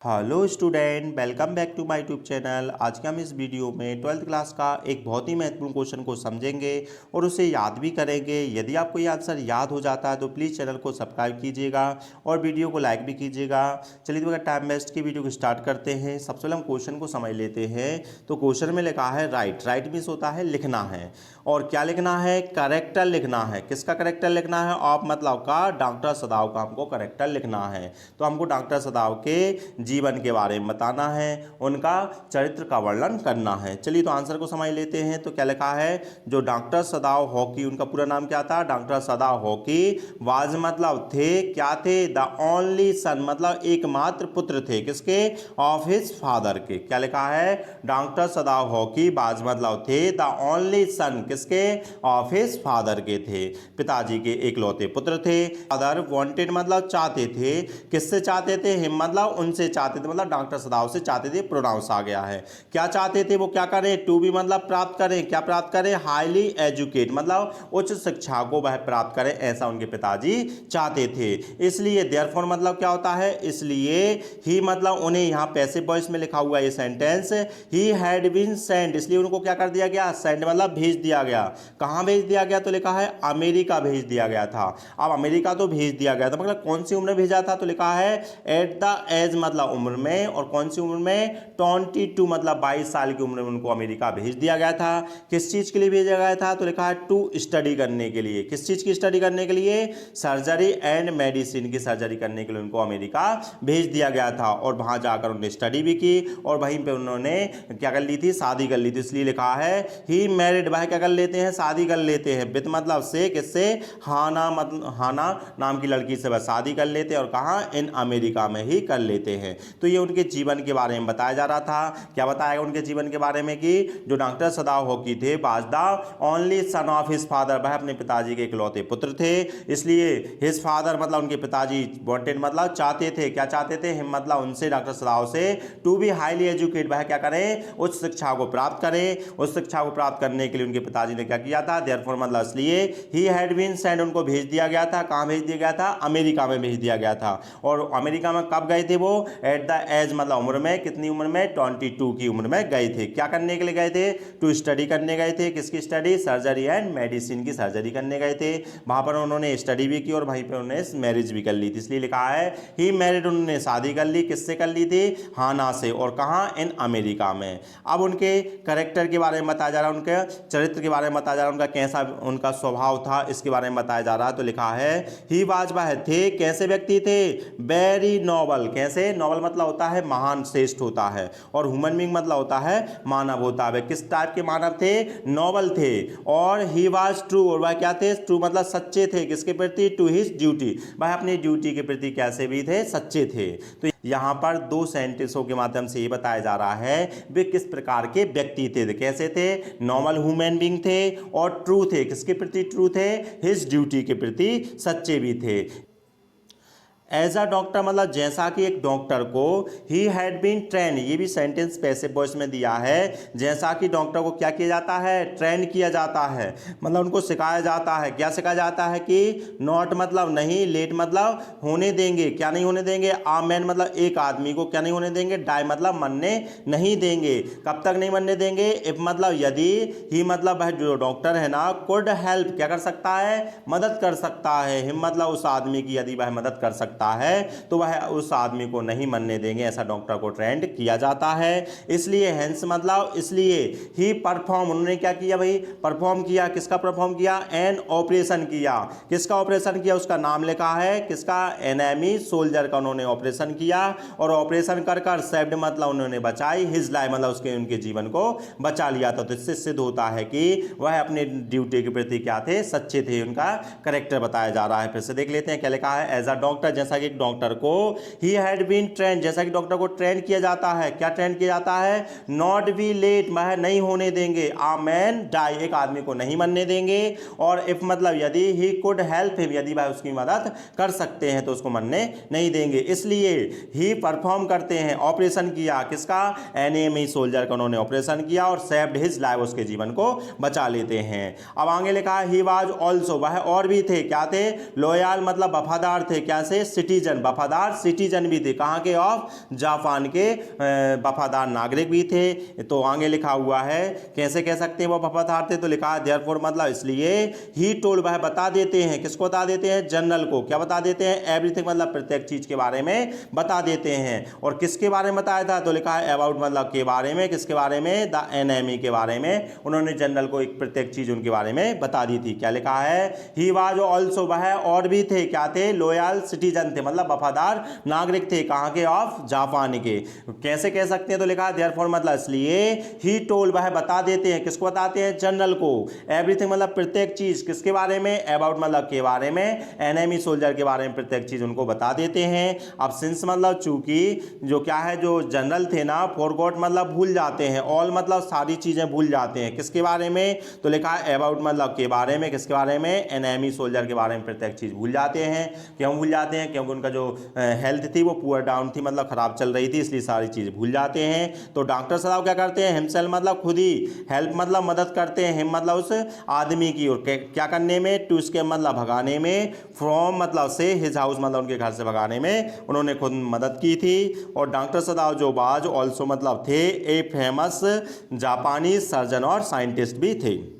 Hello student, welcome back to my YouTube channel. आज के हम इस वीडियो में 12th क्लास का एक बहुत ही महत्वपूर्ण क्वेश्चन को समझेंगे और उसे याद भी करेंगे। यदि आपको ये आंसर याद हो जाता है तो प्लीज़ चैनल को सब्सक्राइब कीजिएगा और वीडियो को लाइक भी कीजिएगा। चलिए तो टाइम वेस्ट की वीडियो को स्टार्ट करते हैं। सबसे पहले हम क्वेश्चन को समझ लेते हैं। तो क्वेश्चन में लिखा है राइट। राइट मीन्स होता है लिखना है, और क्या लिखना है? करेक्टर लिखना है। किसका करेक्टर लिखना है? ऑफ मतलब का डॉक्टर सदाव का हमको करेक्टर लिखना है। तो हमको डॉक्टर सदाव के जीवन के बारे में बताना है, उनका चरित्र का वर्णन करना है। चलिए तो आंसर को समझ लेते हैं। तो क्या लिखा है? जो डॉक्टर सदाव हॉकी, उनका पूरा नाम क्या था? डॉक्टर सदाव हॉकी वाज मतलब थे, क्या थे? द ओनली सन मतलब एकमात्र पुत्र थे। किसके? ऑफ हिज फादर के। क्या लिखा है? डॉक्टर सदाव हॉकी वाज मतलब थे द ओनली सन, किसके? ऑफ हिज फादर के थे, पिताजी के एकलौते पुत्र थे। फादर वांटेड मतलब चाहते थे। किससे चाहते थे? हिम मतलब उनसे चाहते थे, मतलब डॉक्टर सदाव से चाहते थे। प्रोनाउंस आ गया है। क्या चाहते थे? वो क्या करें? टू बी मतलब प्राप्त करें। क्या प्राप्त करें? हाईली एजुकेट मतलब उच्च शिक्षा को वह प्राप्त करें, ऐसा उनके पिताजी चाहते थे। इसलिए देयरफॉर मतलब क्या होता है? इसलिए ही मतलब उन्हें, यहाँ पैसिव वॉइस में लिखा हुआ ये sentence, he had been sent, इसलिए उनको क्या कर दिया गया? सेंट मतलब भेज दिया गया। कहां भेज दिया गया? तो लिखा है अमेरिका भेज दिया गया था। अब अमेरिका तो भेज दिया गया था, मतलब कौन सी उम्र में भेजा था? तो लिखा है एट द एज मतलब उम्र में, और कौन सी उम्र में? 22 मतलब 22 साल की उम्र में उनको अमेरिका भेज दिया गया था। किस चीज के लिए भेजा गया था? तो लिखा है टू स्टडी करने के लिए। किस चीज की स्टडी करने के लिए? सर्जरी एंड मेडिसिन की सर्जरी करने के लिए उनको अमेरिका भेज दिया गया था। और वहां जाकर उन्होंने स्टडी भी की और वहीं पे उन्होंने क्या कर ली थी? शादी कर ली थी। इसलिए लिखा है ही मैरिड, वह क्या कर लेते हैं? शादी कर लेते हैं। विद मतलब से, किससे? हाना मतलब हाना नाम की लड़की से वह शादी कर लेते हैं, और कहां? इन अमेरिका में ही कर लेते हैं। तो ये उनके जीवन के बारे में बताया जा रहा था। क्या बताया उनके जीवन के बारे में? कि जो डॉक्टर सदाव हॉकी थे was the only son of his father, वह अपने पिताजी के इकलौते पुत्र थे। इसलिए हिज फादर मतलब उनके पिताजी वांटेड मतलब चाहते थे। क्या चाहते थे? हिम मतलब उनसे, डॉक्टर सदाव से, टू बी हाईली एजुकेट, वह क्या करें? उच्च शिक्षा को प्राप्त करें। उच्च शिक्षा को प्राप्त करने के लिए उनके पिताजी ने क्या किया था? देयरफॉर मतलब इसलिए ही हैड बीन सेंट, उनको भेज दिया गया था। कहां भेज दिया गया था? अमेरिका में भेज दिया गया था। और अमेरिका में कब गए थे वो? एट द एज मतलब उम्र में, कितनी उम्र में? 22 की उम्र में गए थे। क्या करने के लिए गए थे? टू स्टडी करने गए थे। किसकी स्टडी? सर्जरी एंड मेडिसिन की सर्जरी करने गए थे। वहां पर उन्होंने स्टडी भी की और वहीं पर उन्होंने मैरिज भी कर ली थी। इसलिए लिखा है ही मैरिड, उन्होंने शादी कर ली। किससे कर ली थी? हाना से। और कहां? इन अमेरिका में। अब उनके कैरेक्टर के बारे में बताया जा रहा है, उनके चरित्र के बारे में बताया जा रहा है, उनका कैसा उनका स्वभाव था, इसके बारे में बताया जा रहा है। तो लिखा है ही वाज, वह थे, कैसे व्यक्ति थे? Very noble. कैसे? नोबल मतलब होता है महान, श्रेष्ठ होता है, और ह्यूमन बीइंग मतलब होता है मानव होता है। किस टाइप के मानव थे? नोबल थे। और ही वाज ट्रू, और वह क्या थे? ट्रू मतलब सच्चे थे। किसके प्रति? टू हिज ड्यूटी, वह अपनी ड्यूटी के प्रति कैसे भी थे? सच्चे थे। तो यहां पर दो सेंटेंसों के माध्यम से ये बताया जा रहा है वे किस प्रकार के व्यक्ति थे। कैसे थे? नॉर्मल ह्यूमन बीइंग थे, और ट्रू थे। किसके प्रति ट्रू थे? हिज ड्यूटी के प्रति सच्चे भी थे। एज अ डॉक्टर मतलब जैसा कि एक डॉक्टर को, ही हैड बीन ट्रेन, ये भी सेंटेंस पैसिव वॉइस में दिया है। जैसा कि डॉक्टर को क्या किया जाता है? ट्रेन किया जाता है, मतलब उनको सिखाया जाता है। क्या सिखाया जाता है? कि नॉट मतलब नहीं, लेट मतलब होने देंगे। क्या नहीं होने देंगे? आ मैन मतलब एक आदमी को क्या नहीं होने देंगे? डाई मतलब मरने नहीं देंगे। कब तक नहीं मरने देंगे? इफ मतलब यदि, ही मतलब वह जो डॉक्टर है ना, कुड हेल्प, क्या कर सकता है? मदद कर सकता है। हिम मतलब उस आदमी की यदि वह मदद कर सकता है तो वह उस आदमी को नहीं मरने देंगे, ऐसा डॉक्टर को ट्रेंड किया जाता है। इसलिए हेंस मतलब इसलिए, ही परफॉर्म, उन्होंने क्या किया भाई? परफॉर्म किया। किसका परफॉर्म किया? एन ऑपरेशन किया। किसका ऑपरेशन किया? उसका नाम लिखा है। किसका? एनिमी सोल्जर का उन्होंने ऑपरेशन किया, और ऑपरेशन कर कर सेव्ड मतलब उन्होंने बचाई, हिज लाइफ मतलब उसके उनके जीवन को बचा लिया था। तो इससे सिद्ध होता है कि वह अपने ड्यूटी के प्रति क्या थे? सच्चे थे। उनका करेक्टर बताया जा रहा है। फिर से देख लेते हैं क्या लिखा है। एज अ डॉक्टर, जैसा कि एक डॉक्टर को, ही हैड बीन ट्रेन, जैसा कि डॉक्टर को ट्रेन किया जाता है। क्या ट्रेन किया जाता है? नॉट बी लेट, वह नहीं होने देंगे। आ मैन डाई, एक आदमी को नहीं मरने देंगे। और इफ मतलब यदि, ही कुड हेल्प हिम, यदि वह उसकी मदद कर सकते हैं तो उसको मरने नहीं देंगे। इसलिए ही परफॉर्म करते हैं, ऑपरेशन किया। किसका? एनिमी सोल्जर का उन्होंने ऑपरेशन किया, और सेव्ड हिज लाइफ, उसके जीवन को बचा लेते हैं। अब आगे लिखा है ही वाज ऑल्सो, वह और भी थे। क्या थे? लॉयल मतलब वफादार थे। क्या से? सिटीजन, वफादार सिटीजन भी थे। कहाँ के? ऑफ जापान के वफादार नागरिक भी थे। तो आगे लिखा हुआ है कैसे कह सकते हैं वो वफादार थे, तो लिखा है देयरफॉर मतलब इसलिए, ही टोल्ड वह बता देते हैं, किसको बता देते हैं? जनरल को। क्या बता देते हैं? एवरीथिंग मतलब प्रत्येक चीज के बारे में बता देते हैं। और किसके बारे में बताया था? तो लिखा है अबाउट मतलब के बारे में। किसके बारे में? द एनिमी के बारे में। उन्होंने जनरल को एक प्रत्येक चीज उनके बारे में बता दी थी। क्या लिखा है? ही वाज ऑल्सो, वह और भी थे। क्या थे? लॉयल सिटीजन थे, मतलब वफादार नागरिक थे। कहां के? ऑफ जापान के। कैसे कह सकते हैं? तो लिखा है देयरफॉर मतलब इसलिए, ही टोल्ड वह बता देते हैं, किसको बताते हैं? जनरल को। एवरीथिंग मतलब प्रत्येक चीज, किसके बारे में? अबाउट मतलब के बारे में। एनिमी सोल्जर के बारे में प्रत्येक चीज उनको बता देते हैं। अब सिंस मतलब चूंकि, जो क्या है, जो जनरल थे ना, फॉरगॉट मतलब भूल जाते हैं, ऑल मतलब सारी चीजें भूल जाते हैं। किसके बारे में? तो लिखा है अबाउट मतलब के बारे में। किसके बारे में? एनिमी सोल्जर के बारे में प्रत्येक चीज भूल जाते हैं। क्यों भूल जाते हैं? क्योंकि उनका जो हेल्थ थी वो पुअर डाउन थी, मतलब खराब चल रही थी, इसलिए सारी चीज भूल जाते हैं। तो डॉक्टर सदाव क्या करते हैं? हिमसेल्फ मतलब खुद ही, हेल्प मतलब मदद करते हैं, हिम मतलब उस आदमी की, और क्या करने में? टू इसके मतलब भगाने में, फ्रॉम मतलब से, हिज हाउस मतलब उनके घर से भगाने में उन्होंने खुद मदद की थी। और डॉक्टर सदाव जो बाज ऑल्सो मतलब थे ए फेमस जापानी सर्जन और साइंटिस्ट भी थे।